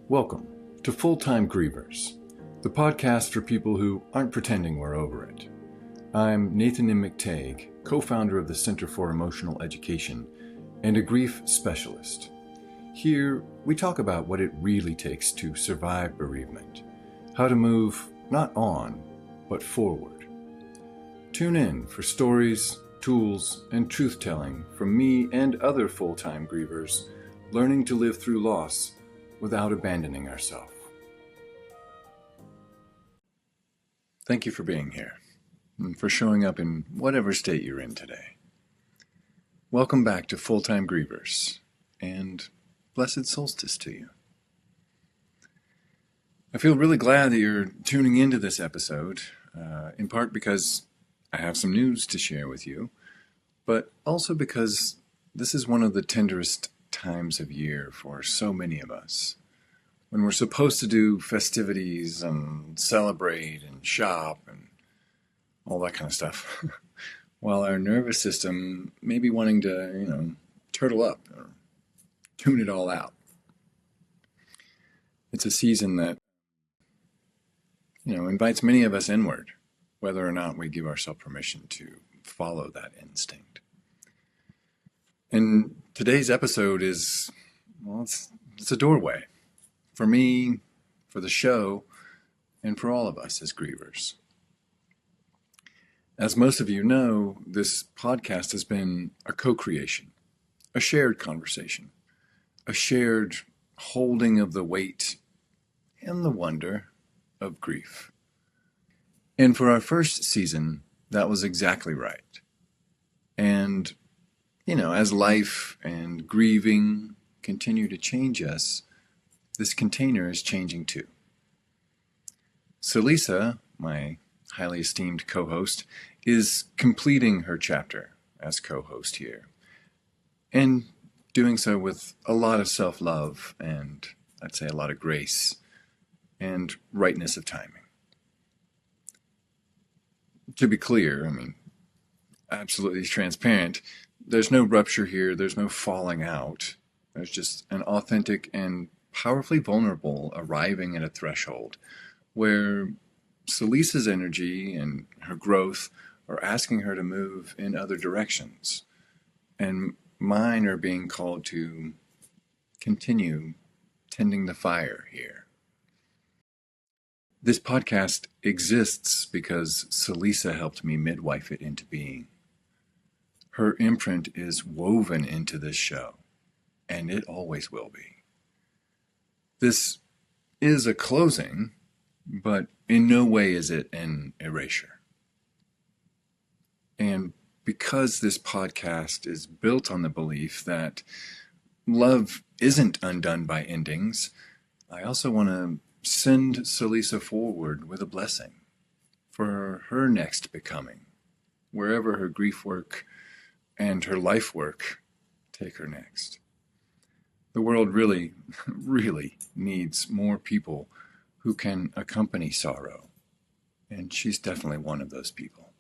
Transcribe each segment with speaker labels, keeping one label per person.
Speaker 1: Welcome to Full-Time Grievers, the podcast for people who aren't pretending we're over it. I'm Nathan M. McTagg, co-founder of the Center for Emotional Education and a grief specialist. Here, we talk about what it really takes to survive bereavement, how to move not on, but forward. Tune in for stories, tools, and truth-telling from me and other full-time grievers learning to live through loss without abandoning ourselves. Thank you for being here and for showing up in whatever state you're in today. Welcome back to Full-Time Grievers, and blessed solstice to you. I feel really glad that you're tuning into this episode, in part because I have some news to share with you, but also because this is one of the tenderest times of year for so many of us, when we're supposed to do festivities and celebrate and shop and all that kind of stuff, while our nervous system may be wanting to, turtle up or tune it all out. It's a season that, invites many of us inward, whether or not we give ourselves permission to follow that instinct. And today's episode is, it's a doorway for me, for the show, and for all of us as grievers. As most of you know, this podcast has been a co-creation, a shared conversation, a shared holding of the weight and the wonder of grief. And for our first season, that was exactly right. And as life and grieving continue to change us, this container is changing too. Celisa, my highly esteemed co-host, is completing her chapter as co-host here, and doing so with a lot of self-love and, I'd say, a lot of grace and rightness of timing. To be clear, absolutely transparent, there's no rupture here, there's no falling out. There's just an authentic and powerfully vulnerable arriving at a threshold where Celisa's energy and her growth are asking her to move in other directions. And mine are being called to continue tending the fire here. This podcast exists because Celisa helped me midwife it into being. Her imprint is woven into this show, and it always will be. This is a closing, but in no way is it an erasure. And because this podcast is built on the belief that love isn't undone by endings, I also want to send Celisa forward with a blessing for her next becoming, wherever her grief work and her life work take her next. The world really, really needs more people who can accompany sorrow, and she's definitely one of those people.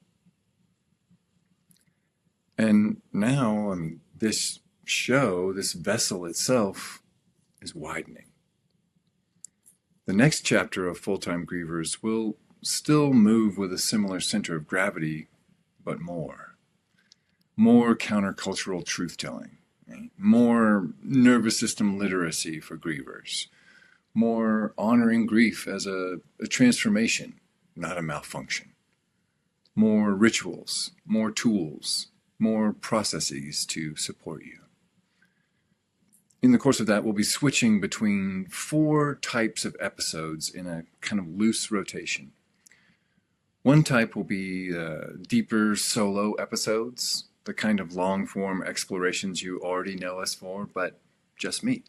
Speaker 1: And now, this show, this vessel itself, is widening. The next chapter of Full-Time Grievers will still move with a similar center of gravity, but more countercultural truth-telling, right? More nervous system literacy for grievers, more honoring grief as a transformation, not a malfunction, more rituals, more tools, more processes to support you. In the course of that, we'll be switching between 4 types of episodes in a kind of loose rotation. One type will be deeper solo episodes, the kind of long-form explorations you already know us for, but just me.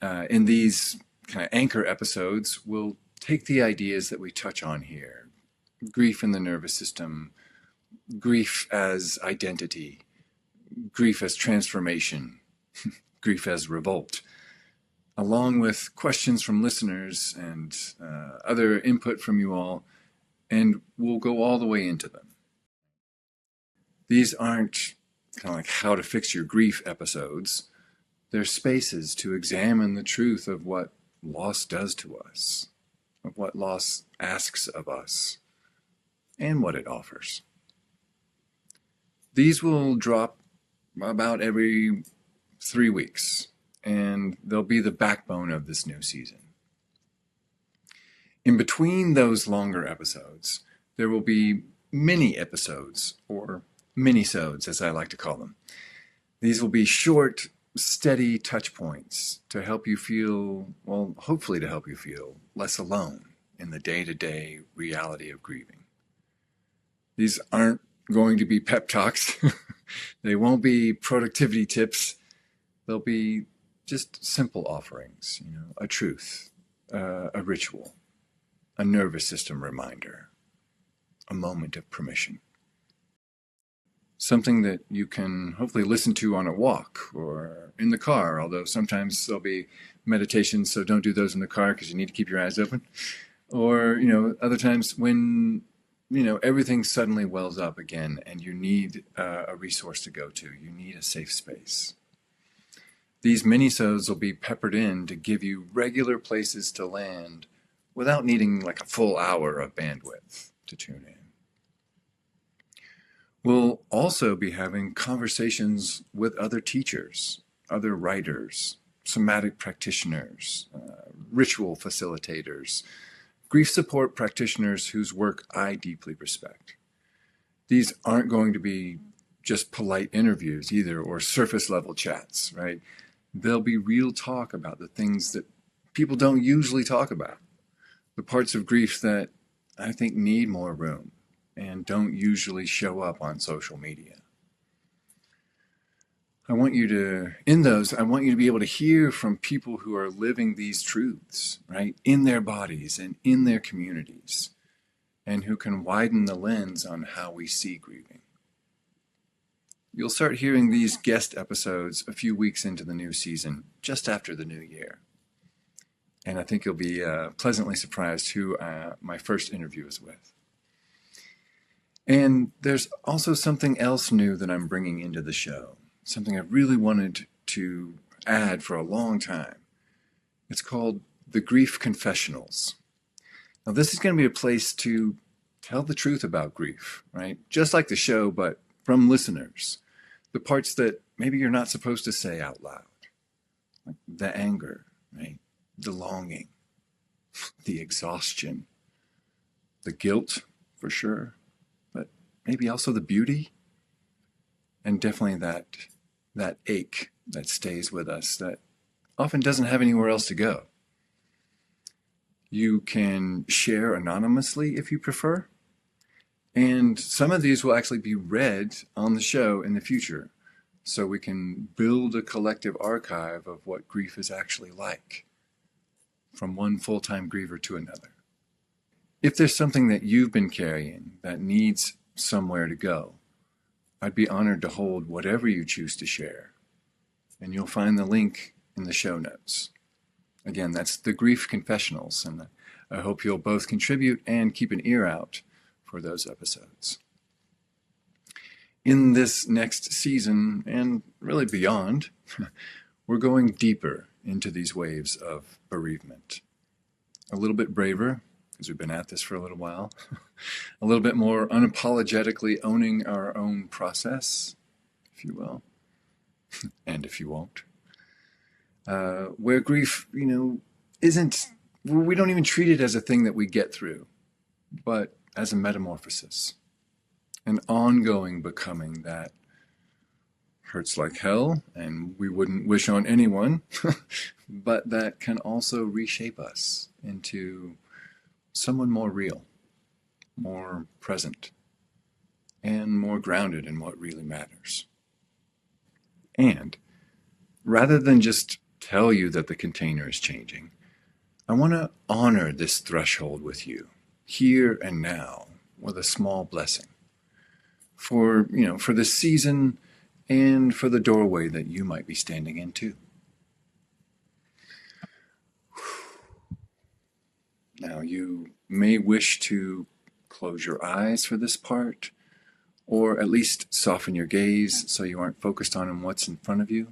Speaker 1: In these kind of anchor episodes, we'll take the ideas that we touch on here, grief in the nervous system, grief as identity, grief as transformation, grief as revolt, along with questions from listeners and other input from you all, and we'll go all the way into them. These aren't kind of like how to fix your grief episodes. They're spaces to examine the truth of what loss does to us, of what loss asks of us, and what it offers. These will drop about every 3 weeks, and they'll be the backbone of this new season. In between those longer episodes, there will be mini episodes, or mini-sodes as I like to call them. These will be short, steady touch points to help you feel, well, hopefully to help you feel less alone in the day-to-day reality of grieving. These aren't going to be pep talks. They won't be productivity tips. They'll be just simple offerings, a truth, a ritual, a nervous system reminder, a moment of permission. Something that you can hopefully listen to on a walk or in the car, although sometimes there'll be meditations, so don't do those in the car because you need to keep your eyes open. Or, other times when, everything suddenly wells up again and you need a resource to go to. You need a safe space. These mini-sodes will be peppered in to give you regular places to land without needing like a full hour of bandwidth to tune in. We'll also be having conversations with other teachers, other writers, somatic practitioners, ritual facilitators, grief support practitioners whose work I deeply respect. These aren't going to be just polite interviews either, or surface level chats, right? There'll be real talk about the things that people don't usually talk about, the parts of grief that I think need more room and don't usually show up on social media. I want you to be able to hear from people who are living these truths, right, in their bodies and in their communities, and who can widen the lens on how we see grieving. You'll start hearing these guest episodes a few weeks into the new season, just after the new year. And I think you'll be pleasantly surprised who my first interview is with. And there's also something else new that I'm bringing into the show, something I've really wanted to add for a long time. It's called the Grief Confessionals. Now, this is going to be a place to tell the truth about grief, right? Just like the show, but from listeners. The parts that maybe you're not supposed to say out loud. Like the anger, right? The longing, the exhaustion, the guilt, for sure, but maybe also the beauty, and definitely that ache that stays with us that often doesn't have anywhere else to go. You can share anonymously if you prefer, and some of these will actually be read on the show in the future, so we can build a collective archive of what grief is actually like, from one full-time griever to another. If there's something that you've been carrying that needs somewhere to go, I'd be honored to hold whatever you choose to share. And you'll find the link in the show notes. Again, that's the Grief Confessionals, and I hope you'll both contribute and keep an ear out for those episodes. In this next season, and really beyond, we're going deeper into these waves of bereavement. A little bit braver, because we've been at this for a little while. A little bit more unapologetically owning our own process, if you will, and if you won't. Where grief, isn't, we don't even treat it as a thing that we get through, but as a metamorphosis, an ongoing becoming that hurts like hell, and we wouldn't wish on anyone, but that can also reshape us into someone more real, more present, and more grounded in what really matters. And rather than just tell you that the container is changing, I want to honor this threshold with you, here and now, with a small blessing for this season and for the doorway that you might be standing in too. Now, you may wish to close your eyes for this part, or at least soften your gaze so you aren't focused on what's in front of you.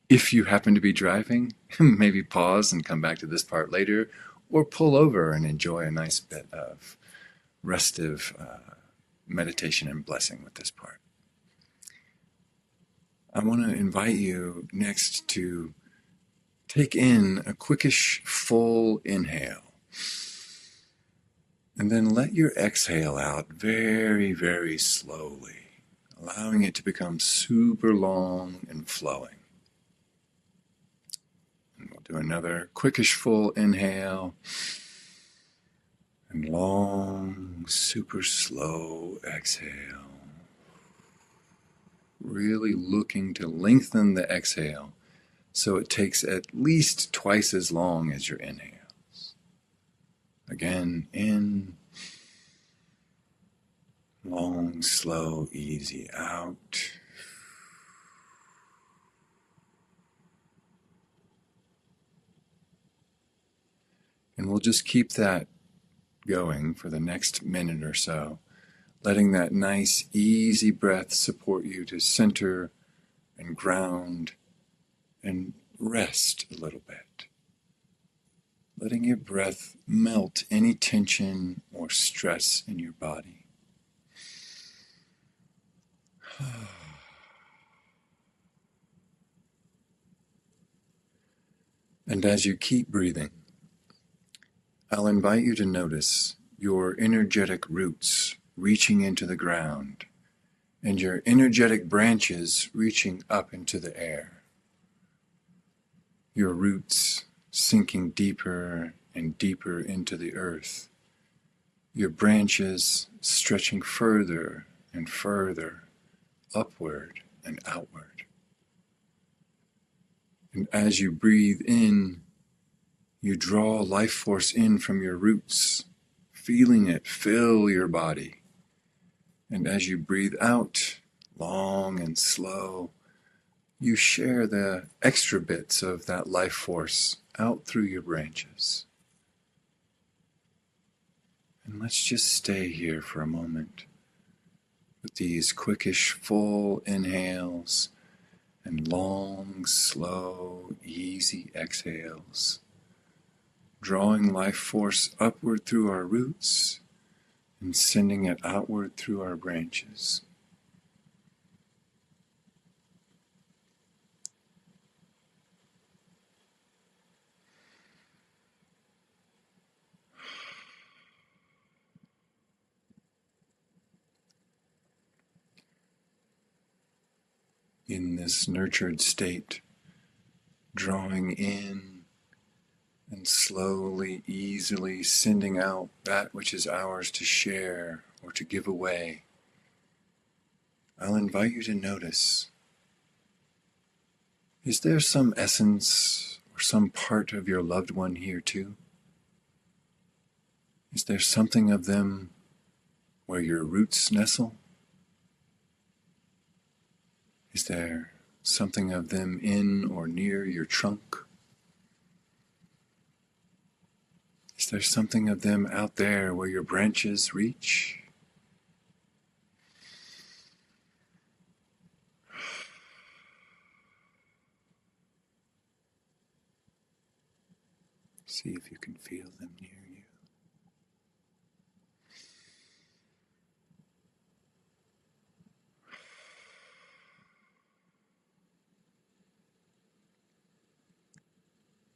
Speaker 1: If you happen to be driving, maybe pause and come back to this part later, or pull over and enjoy a nice bit of restive meditation and blessing with this part. I want to invite you next to take in a quickish full inhale, and then let your exhale out very, very slowly, allowing it to become super long and flowing. And we'll do another quickish full inhale, and long, super slow exhale. Really looking to lengthen the exhale so it takes at least twice as long as your inhales. Again, in, long, slow, easy out. And we'll just keep that going for the next minute or so, letting that nice, easy breath support you to center and ground and rest a little bit. Letting your breath melt any tension or stress in your body. And as you keep breathing, I'll invite you to notice your energetic roots reaching into the ground and your energetic branches reaching up into the air. Your roots sinking deeper and deeper into the earth. Your branches stretching further and further upward and outward. And as you breathe in, you draw life force in from your roots, feeling it fill your body. And as you breathe out, long and slow, you share the extra bits of that life force out through your branches. And let's just stay here for a moment with these quickish full inhales and long, slow, easy exhales, drawing life force upward through our roots and sending it outward through our branches. In this nurtured state, drawing in and slowly, easily sending out that which is ours to share or to give away, I'll invite you to notice, is there some essence or some part of your loved one here too? Is there something of them where your roots nestle? Is there something of them in or near your trunk? Is there something of them out there where your branches reach? See if you can feel them near you.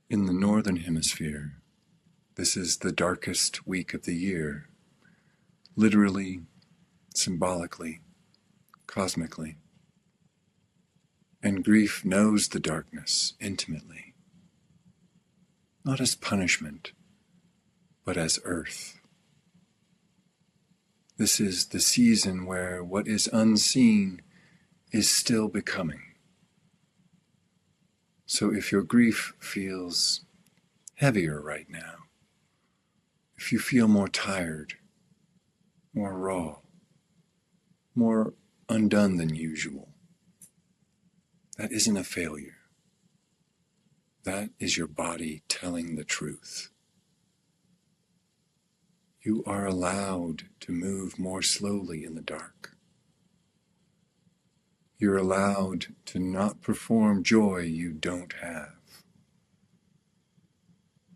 Speaker 1: In the northern hemisphere, this is the darkest week of the year, literally, symbolically, cosmically. And grief knows the darkness intimately, not as punishment, but as earth. This is the season where what is unseen is still becoming. So if your grief feels heavier right now, if you feel more tired, more raw, more undone than usual, that isn't a failure. That is your body telling the truth. You are allowed to move more slowly in the dark. You're allowed to not perform joy you don't have.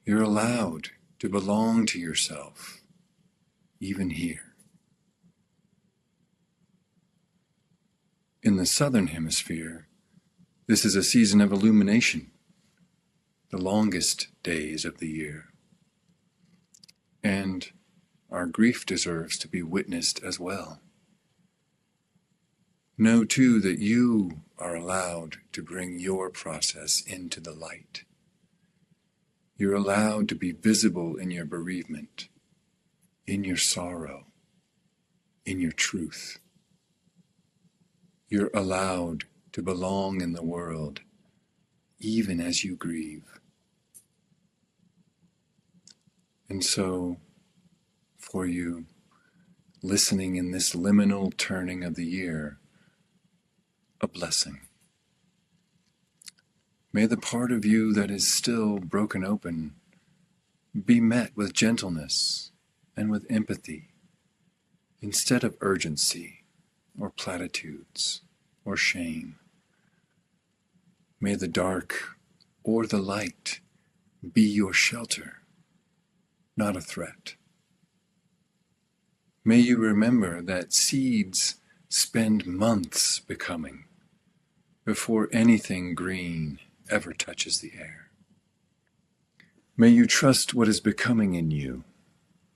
Speaker 1: You're allowed to belong to yourself, even here. In the Southern Hemisphere, this is a season of illumination, the longest days of the year. And our grief deserves to be witnessed as well. Know too that you are allowed to bring your process into the light. You're allowed to be visible in your bereavement, in your sorrow, in your truth. You're allowed to belong in the world, even as you grieve. And so, for you, listening in this liminal turning of the year, a blessing. May the part of you that is still broken open be met with gentleness and with empathy, instead of urgency or platitudes or shame. May the dark or the light be your shelter, not a threat. May you remember that seeds spend months becoming before anything green ever touches the air. May you trust what is becoming in you,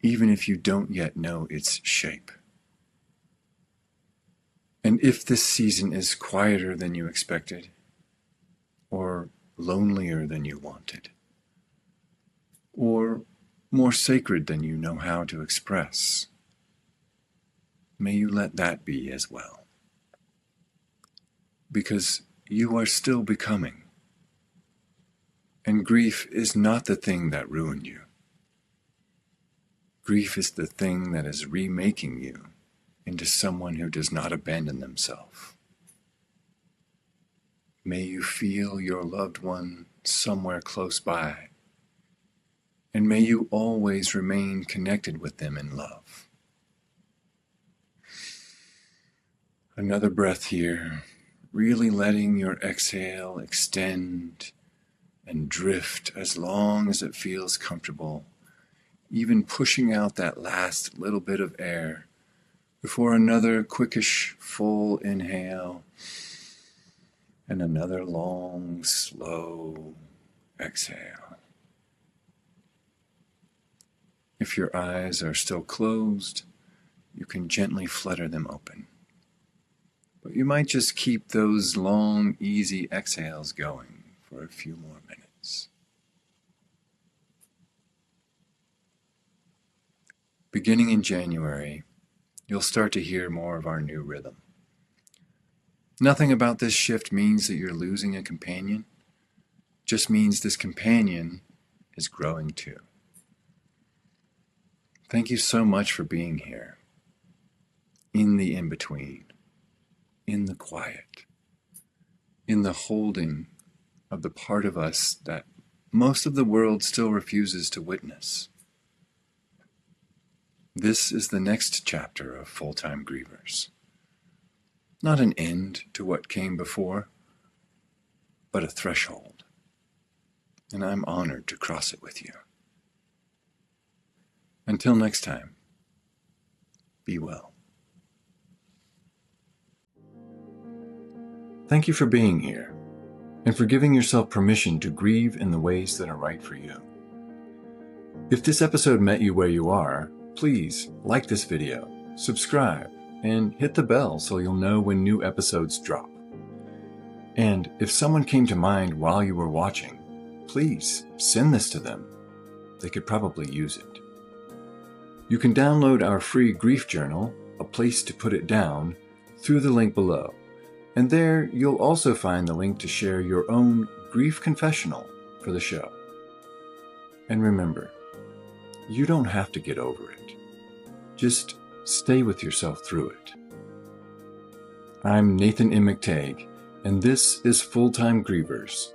Speaker 1: even if you don't yet know its shape. And if this season is quieter than you expected, or lonelier than you wanted, or more sacred than you know how to express, may you let that be as well. Because you are still becoming. And grief is not the thing that ruined you. Grief is the thing that is remaking you into someone who does not abandon themselves. May you feel your loved one somewhere close by, and may you always remain connected with them in love. Another breath here. Really letting your exhale extend and drift as long as it feels comfortable, even pushing out that last little bit of air before another quickish full inhale and another long, slow exhale. If your eyes are still closed, you can gently flutter them open. But you might just keep those long, easy exhales going for a few more minutes. Beginning in January, you'll start to hear more of our new rhythm. Nothing about this shift means that you're losing a companion. Just means this companion is growing too. Thank you so much for being here, in the in-between. In the quiet, in the holding of the part of us that most of the world still refuses to witness. This is the next chapter of Full-Time Grievers. Not an end to what came before, but a threshold. And I'm honored to cross it with you. Until next time, be well. Thank you for being here, and for giving yourself permission to grieve in the ways that are right for you. If this episode met you where you are, please like this video, subscribe, and hit the bell so you'll know when new episodes drop. And if someone came to mind while you were watching, please send this to them. They could probably use it. You can download our free grief journal, A Place to Put It Down, through the link below. And there, you'll also find the link to share your own Grief Confessional for the show. And remember, you don't have to get over it. Just stay with yourself through it. I'm Nathan M. McTagg, and this is Full-Time Grievers,